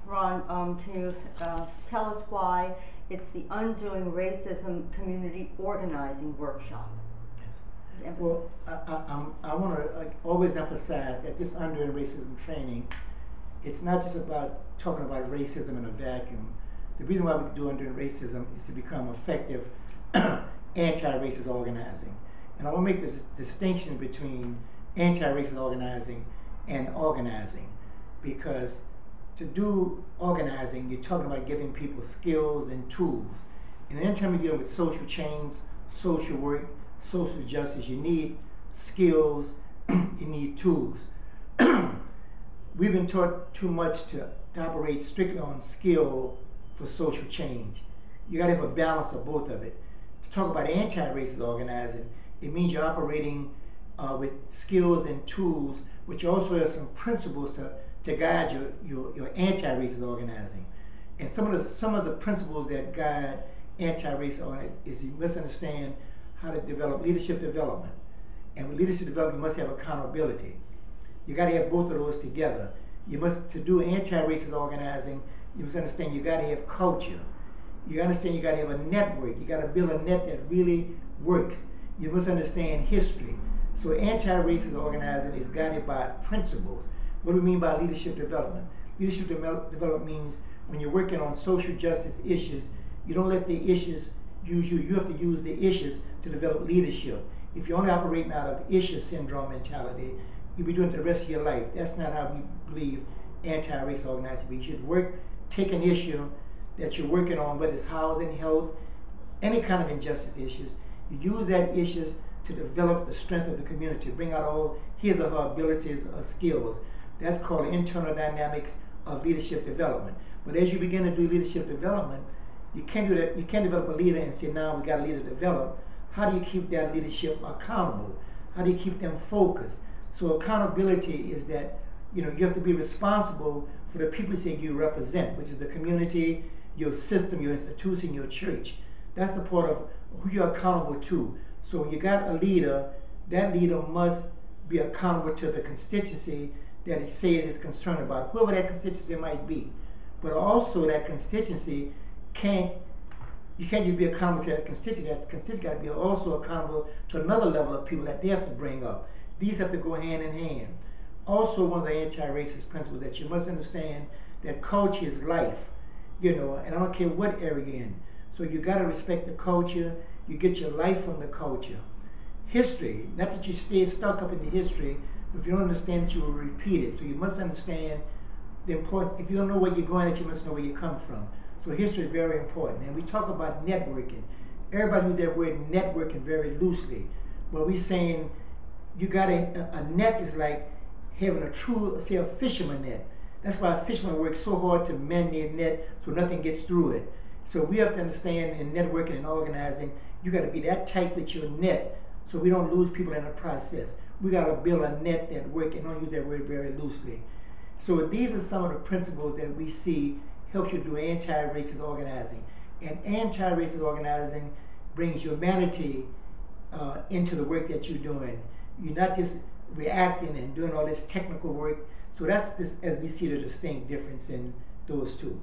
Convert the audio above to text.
Ron, can you tell us why it's the Undoing Racism Community Organizing Workshop? Yes. Well, I want to always emphasize that this Undoing Racism training, it's not just about talking about racism in a vacuum. The reason why we do Undoing Racism is to become effective anti-racist organizing. And I want to make this distinction between anti-racist organizing and organizing, because to do organizing, you're talking about giving people skills and tools. And anytime you're dealing with social change, social work, social justice, you need skills, you need tools. We've been taught too much to operate strictly on skill for social change. You got to have a balance of both of it. To talk about anti-racist organizing, it means you're operating with skills and tools, which also have some principles to guide your anti-racist organizing. And some of the principles that guide anti-racist organizing is you must understand how to develop leadership development. And with leadership development, you must have accountability. You got to have both of those together. You must, to do anti-racist organizing, you must understand you got to have culture. You understand you got to have a network. You got to build a net that really works. You must understand history. So anti-racist organizing is guided by principles. What do we mean by leadership development? Leadership development means when you're working on social justice issues, you don't let the issues use you. You have to use the issues to develop leadership. If you're only operating out of issue syndrome mentality, you'll be doing it the rest of your life. That's not how we believe anti-racist organizing. You should take an issue that you're working on, whether it's housing, health, any kind of injustice issues. You use that issues to develop the strength of the community, bring out all his or her abilities or skills. That's called internal dynamics of leadership development. But as you begin to do leadership development, you can't do that. You can't develop a leader and say, now we got a leader developed. How do you keep that leadership accountable? How do you keep them focused? So accountability is that you have to be responsible for the people that you represent, which is the community, your system, your institution, your church. That's the part of who you're accountable to. So when you got a leader, that leader must be accountable to the constituency that it says is concerned about, whoever that constituency might be. But also that constituency you can't just be accountable to that constituency. That constituency got to be also accountable to another level of people that they have to bring up. These have to go hand in hand. Also, one of the anti-racist principles that you must understand that culture is life, and I don't care what area you're in. So you got to respect the culture. You get your life from the culture. History, not that you stay stuck up in the history, but if you don't understand it, you will repeat it. So you must understand the importance. If you don't know where you're going, you must know where you come from. So history is very important. And we talk about networking. Everybody uses that word networking very loosely. But we're saying you got a net is like having a true, say, a fisherman net. That's why a fisherman works so hard to mend their net so nothing gets through it. So we have to understand in networking and organizing, you got to be that tight with your net so we don't lose people in the process. We got to build a net that works, and don't use that word very loosely. So these are some of the principles that we see helps you do anti-racist organizing. And anti-racist organizing brings humanity into the work that you're doing. You're not just reacting and doing all this technical work. So that's this, as we see the distinct difference in those two.